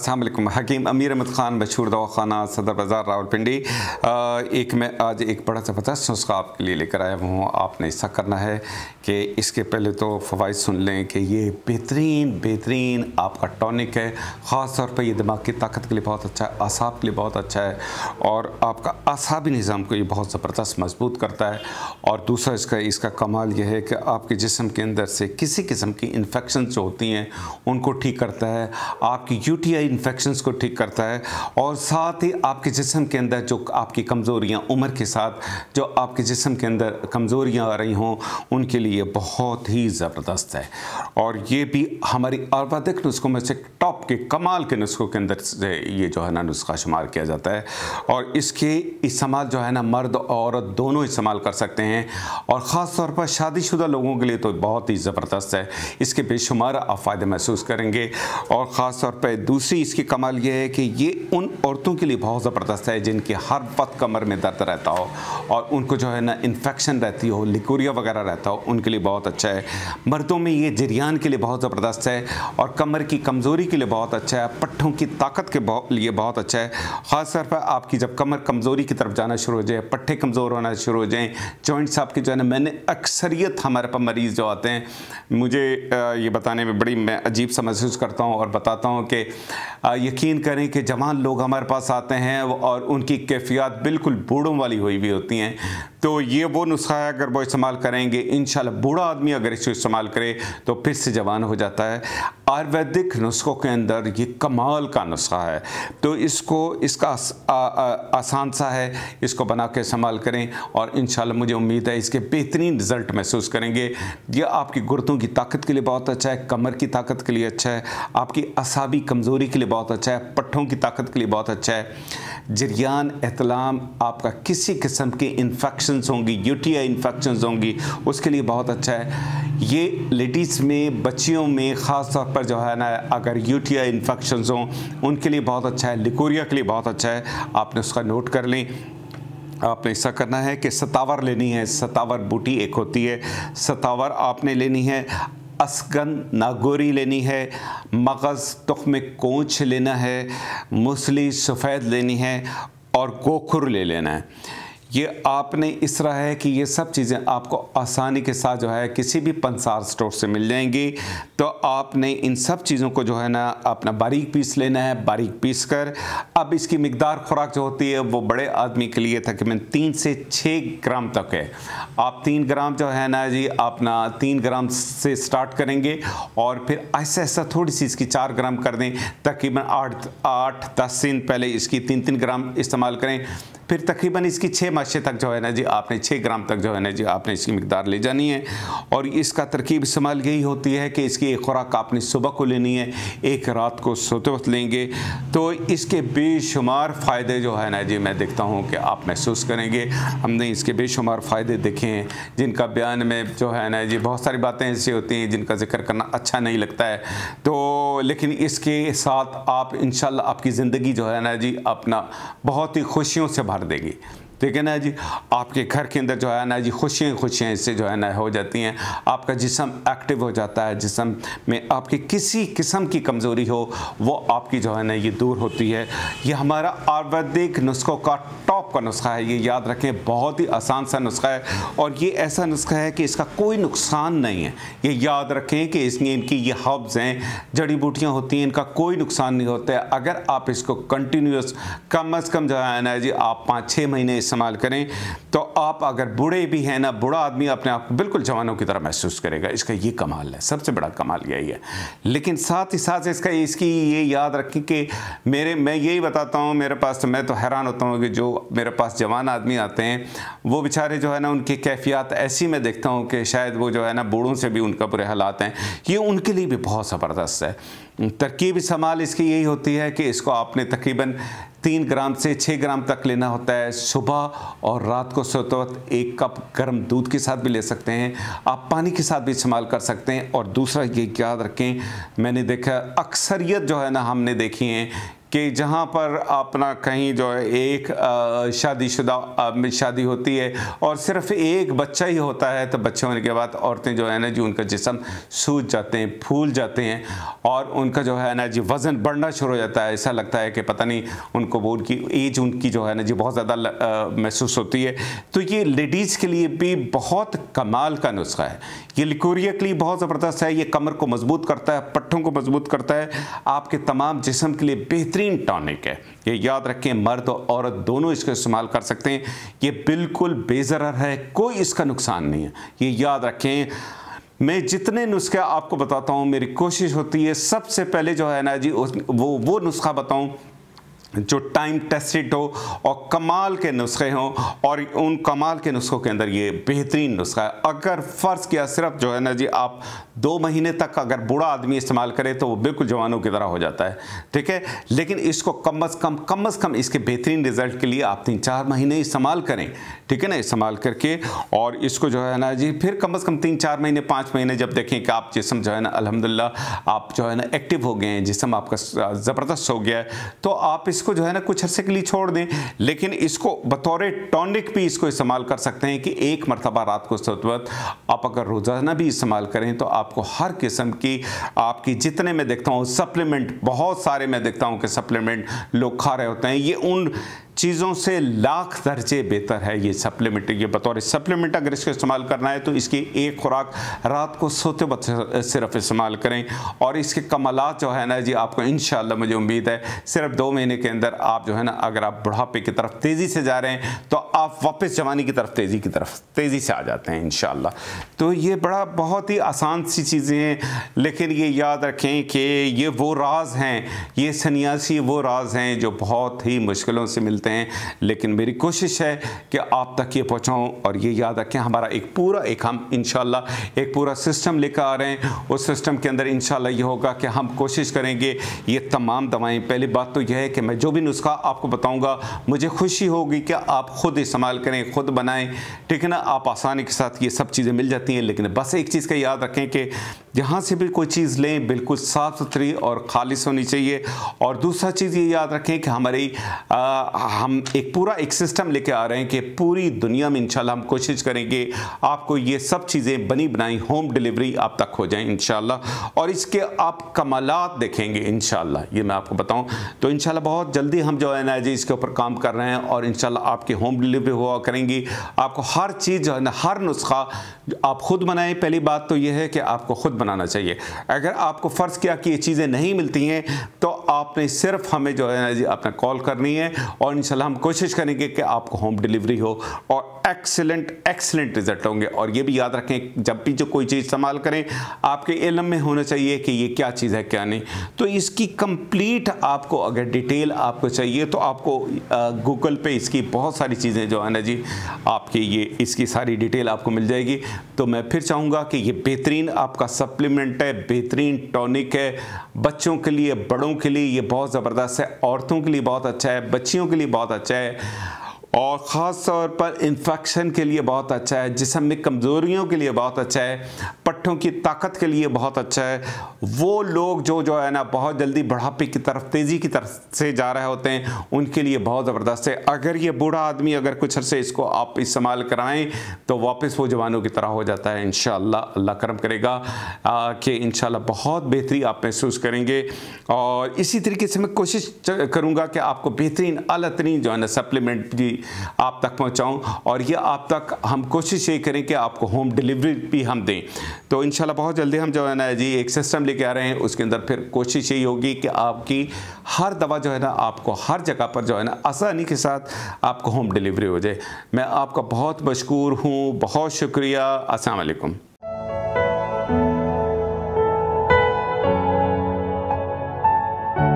अस्सलाम वालेकुम। हकीम अमीर अहमद ख़ान, मशहूर दवाखाना सदर बाज़ार रावलपिंडी। मैं आज एक बड़ा ज़बरदस्त नुस्खा आपके लिए लेकर आया हूँ। आपने ऐसा करना है कि इसके पहले तो फ़वाइद सुन लें कि ये बेहतरीन आपका टॉनिक है। ख़ास तौर पर ये दिमाग की ताकत के लिए बहुत अच्छा है, आसाब के लिए बहुत अच्छा है और आपका आसाबी निज़ाम को ये बहुत ज़बरदस्त मजबूत करता है। और दूसरा इसका कमाल यह है कि आपके जिस्म के अंदर से किसी किस्म की इन्फेक्शन जो होती हैं उनको ठीक करता है, आपकी यूटीआई इन्फेक्शंस को ठीक करता है और साथ ही आपके जिस्म के अंदर जो आपकी कमज़ोरियाँ उम्र के साथ जो आपके जिस्म के अंदर कमज़ोरियाँ आ रही हों उनके लिए बहुत ही ज़बरदस्त है। और ये भी हमारी आयुर्वेदिक नुस्खों में से टॉप के कमाल के नुस्खों के अंदर से ये जो है ना नुस्खा शुमार किया जाता है। और इसके इस्तेमाल जो है ना मर्द और औरत दोनों इस्तेमाल कर सकते हैं और ख़ास तौर पर शादीशुदा लोगों के लिए तो बहुत ही ज़बरदस्त है। इसके बेशुमार आप फ़ायदे महसूस करेंगे। और ख़ास तौर पर दूसरी इसकी कमाल ये है कि ये उन औरतों के लिए बहुत ज़बरदस्त है जिनकी हर वक्त कमर में दर्द रहता हो और उनको जो है ना इन्फेक्शन रहती हो, लिकोरिया वगैरह रहता हो, उनके लिए बहुत अच्छा है। मर्दों में ये जरियान के लिए बहुत ज़बरदस्त है और कमर की कमज़ोरी के लिए बहुत अच्छा है, पट्ठों की ताकत के लिए बहुत अच्छा है। ख़ास तौर पर आपकी जब कमर कमज़ोरी की तरफ जाना शुरू हो जाए, पट्ठे कमज़ोर होना शुरू हो जाएँ, जॉइंट्स आपके जो है ना, मैंने अक्सरियत हमारे पास मरीज़ जो आते हैं मुझे ये बताने में बड़ी मैं अजीब सा महसूस करता हूँ और बताता हूँ कि यकीन करें कि जवान लोग हमारे पास आते हैं और उनकी कैफियत बिल्कुल बूढ़ों वाली हुई होती हैं। तो ये वो नुस्खा है, अगर वो इस्तेमाल करेंगे इंशाल्लाह बूढ़ा आदमी अगर इसको इस्तेमाल करे तो फिर से जवान हो जाता है। आयुर्वेदिक नुस्खों के अंदर ये कमाल का नुस्खा है। तो इसका आसान सा है, इसको बना के इस्तेमाल करें और इंशाल्लाह मुझे उम्मीद है इसके बेहतरीन रिज़ल्ट महसूस करेंगे। यह आपकी गुर्दों की ताकत के लिए बहुत अच्छा है, कमर की ताकत के लिए अच्छा है, आपकी असाबी कमज़ोरी के लिए बहुत अच्छा है, पट्ठों की ताकत के लिए बहुत अच्छा है। जरियान एहतलाम आपका किसी किस्म की इन्फेक्शंस होंगी, यूटीआई इन्फेक्शंस होंगी, उसके लिए बहुत अच्छा है। ये लेडीज़ में, बच्चियों में ख़ास तौर पर जो है ना अगर यूटीआई इन्फेक्शंस हों उनके लिए बहुत अच्छा है, लिकोरिया के लिए बहुत अच्छा है। आपने उसका नोट कर लें। आपने ऐसा करना है कि सतावर लेनी है, सतावर बूटी एक होती है, सतावर आपने लेनी है, असगन नागोरी लेनी है, मगज़ तुख्म कोंच लेना है, मूसली सफ़ेद लेनी है और गोखुर ले लेना है। ये आपने इस तरह है कि ये सब चीज़ें आपको आसानी के साथ जो है किसी भी पंसार स्टोर से मिल जाएंगी। तो आपने इन सब चीज़ों को जो है ना अपना बारीक पीस लेना है, बारीक पीस कर अब इसकी मिकदार खुराक जो होती है वो बड़े आदमी के लिए तकरीबन 3 से 6 ग्राम तक है। आप 3 ग्राम जो है ना जी अपना 3 ग्राम से स्टार्ट करेंगे और फिर ऐसा ऐसा थोड़ी सी इसकी 4 ग्राम कर दें, तकरीबन 8-10 दिन पहले इसकी 3-3 ग्राम इस्तेमाल करें। फिर तकरीबन इसकी 6 माशे तक जो है ना जी आपने 6 ग्राम तक जो है ना जी आपने इसकी मिकदार ले जानी है। और इसका तरकीब इस्तेमाल यही होती है कि इसकी एक खुराक आपने सुबह को लेनी है, एक रात को सोते वक्त लेंगे तो इसके बेशुमार फ़ायदे जो है ना जी मैं देखता हूँ कि आप महसूस करेंगे। हमने इसके बेशुमार फ़ायदे देखे हैं जिनका बयान में जो है ना जी बहुत सारी बातें ऐसी होती हैं जिनका जिक्र करना अच्छा नहीं लगता है। तो लेकिन इसके साथ आप इंशाल्लाह आपकी ज़िंदगी जो है ना जी अपना बहुत ही खुशियों से भर देगी। ठीक है ना जी, आपके घर के अंदर जो है ना जी खुशियाँ इससे जो है ना हो जाती हैं। आपका जिस्म एक्टिव हो जाता है, जिस्म में आपकी किसी किस्म की कमज़ोरी हो वो आपकी जो है ना ये दूर होती है। ये हमारा आयुर्वेदिक नुस्खों का टॉप का नुस्खा है, ये याद रखें। बहुत ही आसान सा नुस्खा है और ये ऐसा नुस्खा है कि इसका कोई नुकसान नहीं है। ये याद रखें कि इनकी ये हर्ब्स हैं, जड़ी बूटियाँ होती हैं, इनका कोई नुकसान नहीं होता है। अगर आप इसको कंटिन्यूस कम अज़ कम जो है ना जी आप 5-6 महीने इस्तेमाल करें तो आप अगर बूढ़े भी हैं ना, बूढ़ा आदमी अपने आप को बिल्कुल जवानों की तरह महसूस करेगा। इसका ये कमाल है, सबसे बड़ा कमाल यही है। लेकिन साथ ही साथ इसकी ये याद रखें कि मैं यही बताता हूँ, मेरे पास तो मैं तो हैरान होता हूँ कि जो मेरे पास जवान आदमी आते हैं वो बेचारे जो है ना उनकी कैफियत ऐसी मैं देखता हूँ कि शायद वो जो है ना बूढ़ों से भी उनका बुरे हालात हैं। ये उनके लिए भी बहुत ज़बरदस्त है। तरकीब इस्तेमाल इसकी यही होती है कि इसको आपने तकरीबन 3 ग्राम से 6 ग्राम तक लेना होता है। सुबह और रात को सोते वक्त 1 कप गर्म दूध के साथ भी ले सकते हैं, आप पानी के साथ भी इस्तेमाल कर सकते हैं। और दूसरा ये याद रखें, मैंने देखा अक्सरियत जो है ना हमने देखी हैं कि जहाँ पर अपना कहीं जो है एक शादीशुदा शादी होती है और सिर्फ एक बच्चा ही होता है, तो बच्चे होने के बाद औरतें जो है ना जी उनका जिस्म सूज जाते हैं, फूल जाते हैं और उनका जो है ना जी वज़न बढ़ना शुरू हो जाता है। ऐसा लगता है कि पता नहीं उनको वो उनकी एज उनकी जो है ना जी बहुत ज़्यादा महसूस होती है। तो ये लेडीज़ के लिए भी बहुत कमाल का नुस्खा है। ये लिकोरिया के लिए बहुत ज़बरदस्त है। ये कमर को मजबूत करता है, पट्टों को मजबूत करता है, आपके तमाम जिस्म के लिए बेहतरीन टॉनिक है। ये याद रखें, मर्द और औरत दोनों इसको इस्तेमाल कर सकते हैं। ये बिल्कुल बेज़रर है, कोई इसका नुकसान नहीं है। ये याद रखें, मैं जितने नुस्खे आपको बताता हूँ मेरी कोशिश होती है सबसे पहले जो है ना जी वो नुस्खा बताऊँ जो टाइम टेस्टेड हो और कमाल के नुस्खे हों, और उन कमाल के नुस्खों के अंदर ये बेहतरीन नुस्खा है। अगर फ़र्ज़ किया सिर्फ जो है ना जी आप 2 महीने तक अगर बूढ़ा आदमी इस्तेमाल करे तो वो बिल्कुल जवानों की तरह हो जाता है, ठीक है। लेकिन इसको कम अज़ कम इसके बेहतरीन रिज़ल्ट के लिए आप 3-4 महीने इस्तेमाल करें, ठीक है ना, इस्तेमाल करके। और इसको जो है ना जी फिर कम अज़ कम 3-4 महीने 5 महीने जब देखें कि आप जिस्म जो है ना अल्हम्दुलिल्लाह आप जो है ना एक्टिव हो गए हैं, जिस्म आपका ज़बरदस्त हो गया है, तो आप इसको जो है ना कुछ अरसे के लिए छोड़ दें। लेकिन इसको बतौर टॉनिक भी इसको इस्तेमाल कर सकते हैं कि एक मरतबा रात को सोते वक्त आप अगर रोज़ाना भी इस्तेमाल करें तो आपको हर किस्म की आपकी जितने मैं देखता हूँ सप्लीमेंट, बहुत सारे मैं देखता हूँ कि सप्लीमेंट लोग खा रहे होते हैं, ये उन चीज़ों से लाख दर्जे बेहतर है ये सप्लीमेंट। ये बतौर सप्लीमेंट अगर इसको इस्तेमाल करना है तो इसकी एक खुराक रात को सोते वक्त सिर्फ इस्तेमाल करें, और इसके कमालात जो है ना जी आपको इंशाअल्लाह मुझे उम्मीद है सिर्फ 2 महीने के अंदर आप जो है ना अगर आप बुढ़ापे की तरफ तेज़ी से जा रहे हैं तो आप वापस जवानी की तरफ तेज़ी से आ जाते हैं इंशाअल्लाह। तो ये बहुत ही आसान सी चीज़ें हैं, लेकिन ये याद रखें कि ये वो राज हैं, ये सन्यासी वो राज हैं जो बहुत ही मुश्किलों से मिलते हैं, लेकिन मेरी कोशिश है कि आप तक ये पहुंचाऊं। और ये याद रखें हमारा हम इंशाल्लाह एक पूरा सिस्टम लेकर आ रहे हैं। उस सिस्टम के अंदर इंशाल्लाह ये होगा कि हम कोशिश करेंगे ये तमाम दवाएं, पहली बात तो यह है कि मैं जो भी नुस्खा आपको बताऊंगा मुझे खुशी होगी कि आप खुद इस्तेमाल करें, खुद बनाएं, ठीक है ना। आप आसानी के साथ ये सब चीज़ें मिल जाती हैं, लेकिन बस एक चीज़ का याद रखें कि जहाँ से भी कोई चीज़ लें बिल्कुल साफ़ सुथरी और खालिश होनी चाहिए। और दूसरा चीज़ ये याद रखें कि हम एक सिस्टम लेके आ रहे हैं कि पूरी दुनिया में इंशाल्लाह हम कोशिश करेंगे आपको ये सब चीज़ें बनी बनाई होम डिलीवरी आप तक हो जाएं इंशाल्लाह, और इसके आप कमालात देखेंगे इंशाल्लाह, ये मैं आपको बताऊं। तो इंशाल्लाह बहुत जल्दी हम जो है ना जी इसके ऊपर काम कर रहे हैं और इंशाल्लाह आपकी होम डिलीवरी हुआ करेंगी। आपको हर चीज़ जो है ना, हर नुस्खा आप खुद बनाएं। पहली बात तो ये है कि आपको खुद बनाना चाहिए। अगर आपको फ़र्ज़ किया कि ये चीज़ें नहीं मिलती हैं तो आपने सिर्फ हमें जो है ना जी अपना कॉल करनी है, और इंशाल्लाह हम कोशिश करेंगे कि आपको होम डिलीवरी हो और एक्सीलेंट रिजल्ट होंगे। और ये भी याद रखें जब भी जो कोई चीज़ इस्तेमाल करें आपके इल्म में होना चाहिए कि ये क्या चीज़ है क्या नहीं। तो इसकी कंप्लीट आपको अगर डिटेल आपको चाहिए तो आपको गूगल पे इसकी बहुत सारी चीज़ें जो है ना जी आपकी ये इसकी सारी डिटेल आपको मिल जाएगी। तो मैं फिर चाहूँगा कि ये बेहतरीन आपका सप्लीमेंट है, बेहतरीन टॉनिक है, बच्चों के लिए बड़ों के लिए ये बहुत ज़बरदस्त है, औरतों के लिए बहुत अच्छा है, बच्चियों के लिए बहुत अच्छा है, और ख़ास तौर पर इन्फेक्शन के लिए बहुत अच्छा है, जिस्म में कमज़ोरियों के लिए बहुत अच्छा है, पट्टों की ताकत के लिए बहुत अच्छा है। वो लोग जो है ना बहुत जल्दी बुढ़ापे की तरफ तेज़ी की तरफ से जा रहे होते हैं उनके लिए बहुत ज़बरदस्त है। अगर ये बूढ़ा आदमी अगर कुछ अर्से इसको आप इस्तेमाल कराएं तो वापस वो जवानों की तरह हो जाता है इंशाअल्लाह। अल्लाह करम करेगा कि इंशाअल्लाह बहुत बेहतरी आप महसूस करेंगे। और इसी तरीके से मैं कोशिश करूँगा कि आपको बेहतरीन आला तरीन जो है ना सप्लीमेंट भी आप तक पहुंचाऊं, और ये आप तक हम कोशिश ये करें कि आपको होम डिलीवरी भी हम दें। तो इंशाल्लाह बहुत जल्दी हम जो है ना जी एक सिस्टम लेके आ रहे हैं, उसके अंदर फिर कोशिश यही होगी कि आपकी हर दवा जो है ना आपको हर जगह पर जो है ना आसानी के साथ आपको होम डिलीवरी हो जाए। मैं आपका बहुत मशकूर हूँ, बहुत शुक्रिया। अस्सलाम वालेकुम।